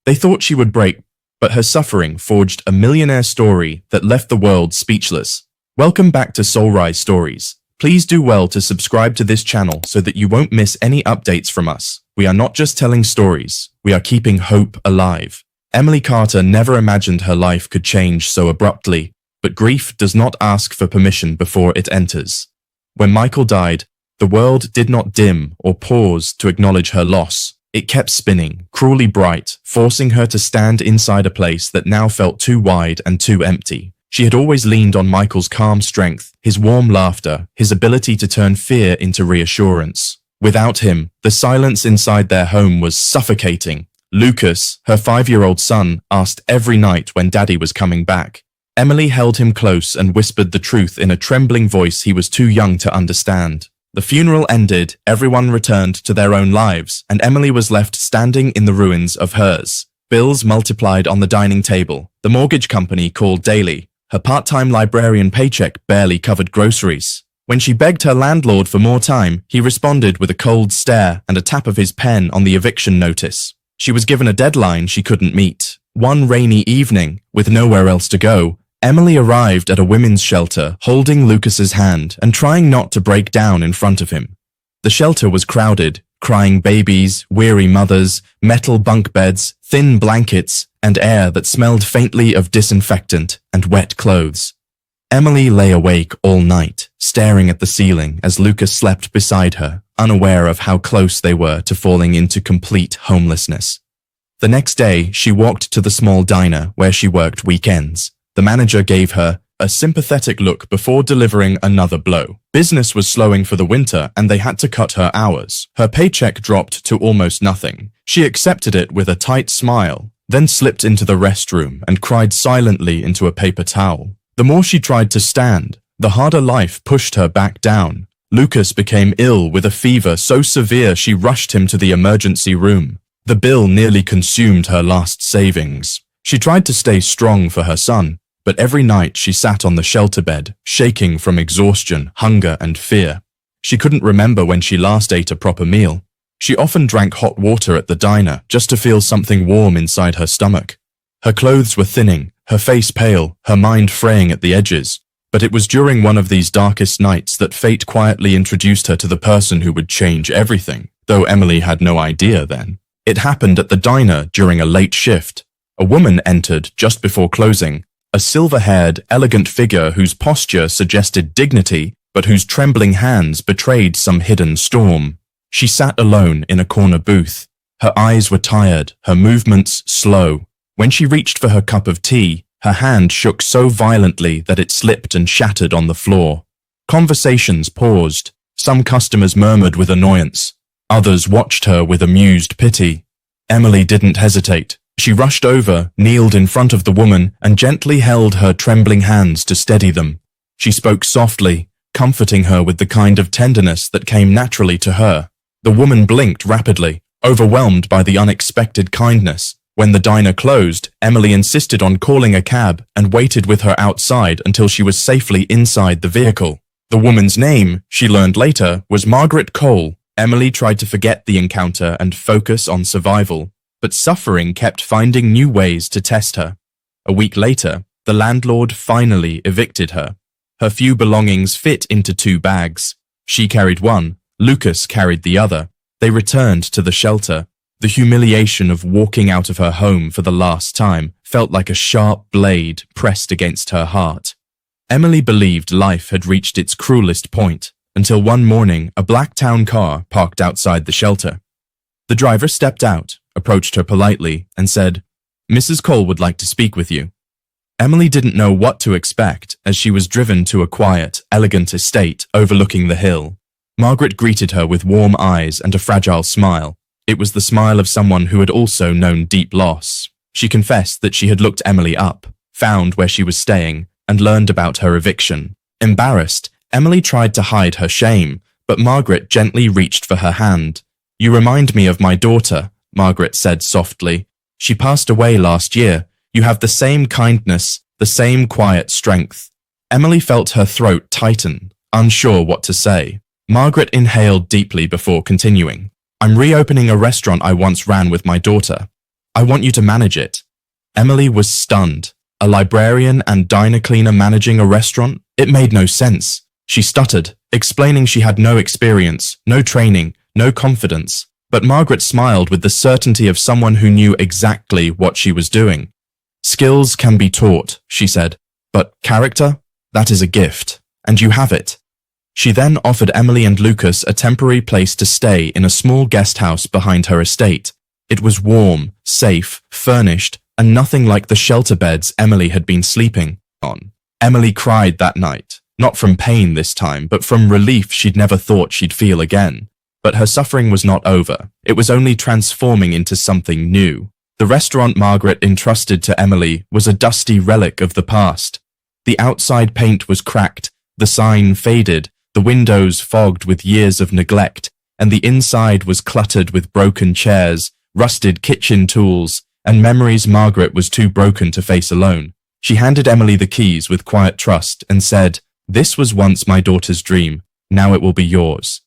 They thought she would break, but her suffering forged a millionaire story that left the world speechless. Welcome back to Soulrise Stories. Please do well to subscribe to this channel so that you won't miss any updates from us. We are not just telling stories, we are keeping hope alive. Emily Carter never imagined her life could change so abruptly, but grief does not ask for permission before it enters. When Michael died, the world did not dim or pause to acknowledge her loss. It kept spinning, cruelly bright, forcing her to stand inside a place that now felt too wide and too empty. She had always leaned on Michael's calm strength, his warm laughter, his ability to turn fear into reassurance. Without him, the silence inside their home was suffocating. Lucas, her 5-year-old son, asked every night when Daddy was coming back. Emily held him close and whispered the truth in a trembling voice he was too young to understand. The funeral ended, everyone returned to their own lives, and Emily was left standing in the ruins of hers. Bills multiplied on the dining table. The mortgage company called daily. Her part-time librarian paycheck barely covered groceries. When she begged her landlord for more time, he responded with a cold stare and a tap of his pen on the eviction notice. She was given a deadline she couldn't meet. One rainy evening, with nowhere else to go, Emily arrived at a women's shelter, holding Lucas's hand and trying not to break down in front of him. The shelter was crowded, crying babies, weary mothers, metal bunk beds, thin blankets, and air that smelled faintly of disinfectant and wet clothes. Emily lay awake all night, staring at the ceiling as Lucas slept beside her, unaware of how close they were to falling into complete homelessness. The next day, she walked to the small diner where she worked weekends. The manager gave her a sympathetic look before delivering another blow. Business was slowing for the winter and they had to cut her hours. Her paycheck dropped to almost nothing. She accepted it with a tight smile, then slipped into the restroom and cried silently into a paper towel. The more she tried to stand, the harder life pushed her back down. Lucas became ill with a fever so severe she rushed him to the emergency room. The bill nearly consumed her last savings. She tried to stay strong for her son, but every night she sat on the shelter bed, shaking from exhaustion, hunger, and fear. She couldn't remember when she last ate a proper meal. She often drank hot water at the diner just to feel something warm inside her stomach. Her clothes were thinning, her face pale, her mind fraying at the edges. But it was during one of these darkest nights that fate quietly introduced her to the person who would change everything, though Emily had no idea then. It happened at the diner during a late shift. A woman entered just before closing, a silver-haired, elegant figure whose posture suggested dignity, but whose trembling hands betrayed some hidden storm. She sat alone in a corner booth. Her eyes were tired, her movements slow. When she reached for her cup of tea, her hand shook so violently that it slipped and shattered on the floor. Conversations paused. Some customers murmured with annoyance. Others watched her with amused pity. Emily didn't hesitate. She rushed over, kneeled in front of the woman, and gently held her trembling hands to steady them. She spoke softly, comforting her with the kind of tenderness that came naturally to her. The woman blinked rapidly, overwhelmed by the unexpected kindness. When the diner closed, Emily insisted on calling a cab and waited with her outside until she was safely inside the vehicle. The woman's name, she learned later, was Margaret Cole. Emily tried to forget the encounter and focus on survival, but suffering kept finding new ways to test her. A week later, the landlord finally evicted her. Her few belongings fit into 2 bags. She carried one, Lucas carried the other. They returned to the shelter. The humiliation of walking out of her home for the last time felt like a sharp blade pressed against her heart. Emily believed life had reached its cruelest point, until one morning a black town car parked outside the shelter. The driver stepped out, approached her politely, and said, "Mrs. Cole would like to speak with you." Emily didn't know what to expect as she was driven to a quiet, elegant estate overlooking the hill. Margaret greeted her with warm eyes and a fragile smile. It was the smile of someone who had also known deep loss. She confessed that she had looked Emily up, found where she was staying, and learned about her eviction. Embarrassed, Emily tried to hide her shame, but Margaret gently reached for her hand. "You remind me of my daughter," Margaret said softly. "She passed away last year. You have the same kindness, the same quiet strength." Emily felt her throat tighten, unsure what to say. Margaret inhaled deeply before continuing. "I'm reopening a restaurant I once ran with my daughter. I want you to manage it." Emily was stunned. A librarian and diner cleaner managing a restaurant? It made no sense. She stuttered, explaining she had no experience, no training, no confidence. But Margaret smiled with the certainty of someone who knew exactly what she was doing. "Skills can be taught," she said, "but character? That is a gift, and you have it." She then offered Emily and Lucas a temporary place to stay in a small guest house behind her estate. It was warm, safe, furnished, and nothing like the shelter beds Emily had been sleeping on. Emily cried that night, not from pain this time, but from relief she'd never thought she'd feel again. But her suffering was not over. It was only transforming into something new. The restaurant Margaret entrusted to Emily was a dusty relic of the past. The outside paint was cracked, the sign faded, the windows fogged with years of neglect, and the inside was cluttered with broken chairs, rusted kitchen tools, and memories Margaret was too broken to face alone. She handed Emily the keys with quiet trust and said, "This was once my daughter's dream. Now it will be yours."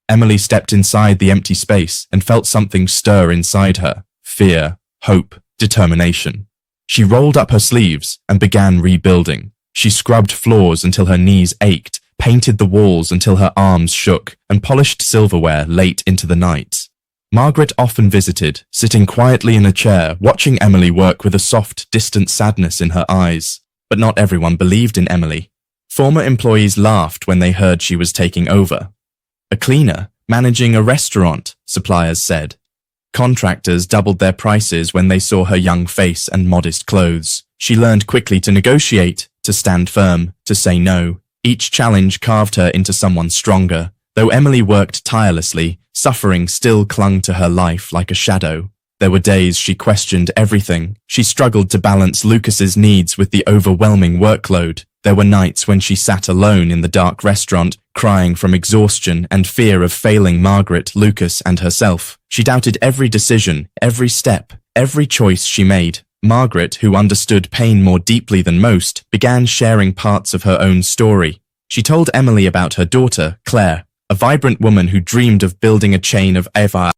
Emily stepped inside the empty space and felt something stir inside her. Fear, hope, determination. She rolled up her sleeves and began rebuilding. She scrubbed floors until her knees ached, painted the walls until her arms shook, and polished silverware late into the night. Margaret often visited, sitting quietly in a chair, watching Emily work with a soft, distant sadness in her eyes. But not everyone believed in Emily. Former employees laughed when they heard she was taking over. "A cleaner, managing a restaurant," suppliers said. Contractors doubled their prices when they saw her young face and modest clothes. She learned quickly to negotiate, to stand firm, to say no. Each challenge carved her into someone stronger. Though Emily worked tirelessly, suffering still clung to her life like a shadow. There were days she questioned everything. She struggled to balance Lucas's needs with the overwhelming workload. There were nights when she sat alone in the dark restaurant, crying from exhaustion and fear of failing Margaret, Lucas, and herself. She doubted every decision, every step, every choice she made. Margaret, who understood pain more deeply than most, began sharing parts of her own story. She told Emily about her daughter, Claire, a vibrant woman who dreamed of building a chain of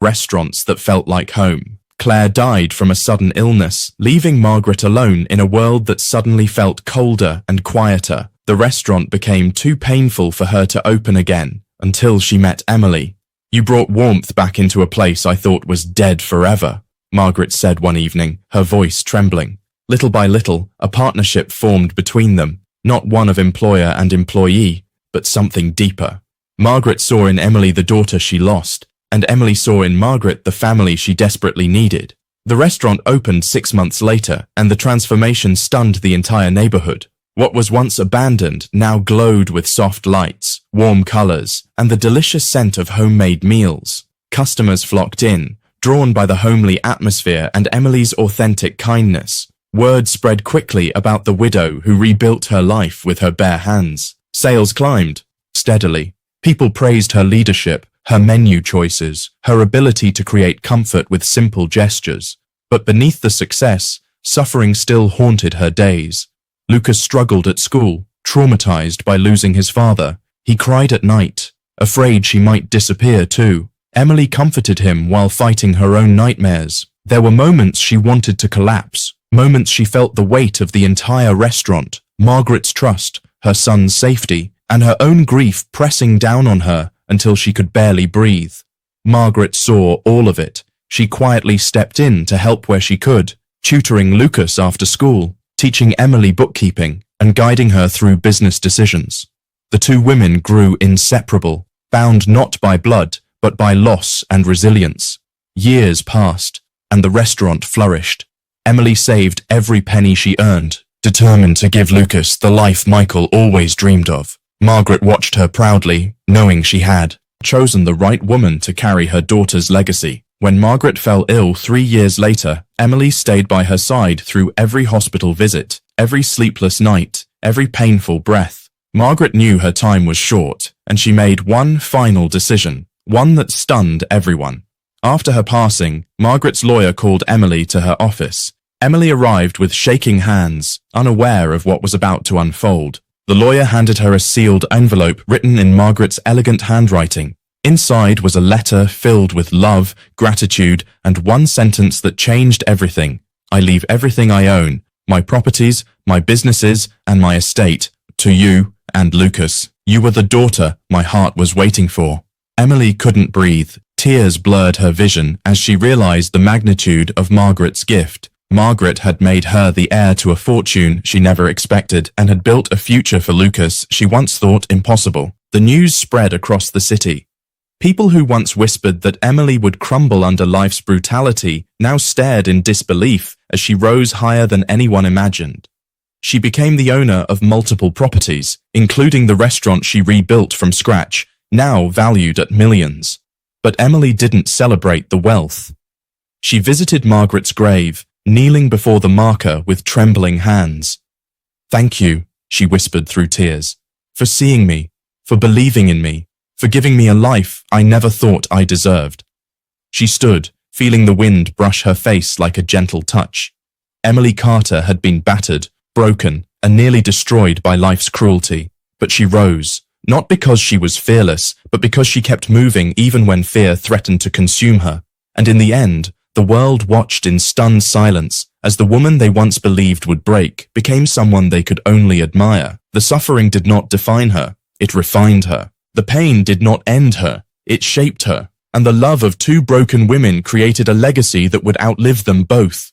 restaurants that felt like home. Claire died from a sudden illness, leaving Margaret alone in a world that suddenly felt colder and quieter. The restaurant became too painful for her to open again, until she met Emily. "You brought warmth back into a place I thought was dead forever," Margaret said one evening, her voice trembling. Little by little, a partnership formed between them, not one of employer and employee, but something deeper. Margaret saw in Emily the daughter she lost, and Emily saw in Margaret the family she desperately needed. The restaurant opened 6 months later, and the transformation stunned the entire neighborhood. What was once abandoned now glowed with soft lights, warm colors, and the delicious scent of homemade meals. Customers flocked in, drawn by the homely atmosphere and Emily's authentic kindness. Word spread quickly about the widow who rebuilt her life with her bare hands. Sales climbed steadily. People praised her leadership, her menu choices, her ability to create comfort with simple gestures. But beneath the success, suffering still haunted her days. Lucas struggled at school, traumatized by losing his father. He cried at night, afraid she might disappear too. Emily comforted him while fighting her own nightmares. There were moments she wanted to collapse, moments she felt the weight of the entire restaurant, Margaret's trust, her son's safety, and her own grief pressing down on her until she could barely breathe. Margaret saw all of it. She quietly stepped in to help where she could, tutoring Lucas after school, teaching Emily bookkeeping, and guiding her through business decisions. The two women grew inseparable, bound not by blood, but by loss and resilience. Years passed, and the restaurant flourished. Emily saved every penny she earned, determined to give Lucas the life Michael always dreamed of. Margaret watched her proudly, knowing she had chosen the right woman to carry her daughter's legacy. When Margaret fell ill 3 years later, Emily stayed by her side through every hospital visit, every sleepless night, every painful breath. Margaret knew her time was short, and she made one final decision, one that stunned everyone. After her passing, Margaret's lawyer called Emily to her office. Emily arrived with shaking hands, unaware of what was about to unfold. The lawyer handed her a sealed envelope written in Margaret's elegant handwriting. Inside was a letter filled with love, gratitude, and one sentence that changed everything. I leave everything I own, my properties, my businesses, and my estate, to you and Lucas. You were the daughter my heart was waiting for. Emily couldn't breathe. Tears blurred her vision as she realized the magnitude of Margaret's gift. Margaret had made her the heir to a fortune she never expected and had built a future for Lucas she once thought impossible. The news spread across the city. People who once whispered that Emily would crumble under life's brutality now stared in disbelief as she rose higher than anyone imagined. She became the owner of multiple properties, including the restaurant she rebuilt from scratch, now valued at millions. But Emily didn't celebrate the wealth. She visited Margaret's grave, kneeling before the marker with trembling hands. "Thank you," she whispered through tears, "for seeing me, for believing in me, for giving me a life I never thought I deserved." She stood, feeling the wind brush her face like a gentle touch. Emily Carter had been battered, broken, and nearly destroyed by life's cruelty. But she rose, not because she was fearless, but because she kept moving even when fear threatened to consume her. And in the end, the world watched in stunned silence as the woman they once believed would break became someone they could only admire. The suffering did not define her, it refined her. The pain did not end her, it shaped her. And the love of two broken women created a legacy that would outlive them both.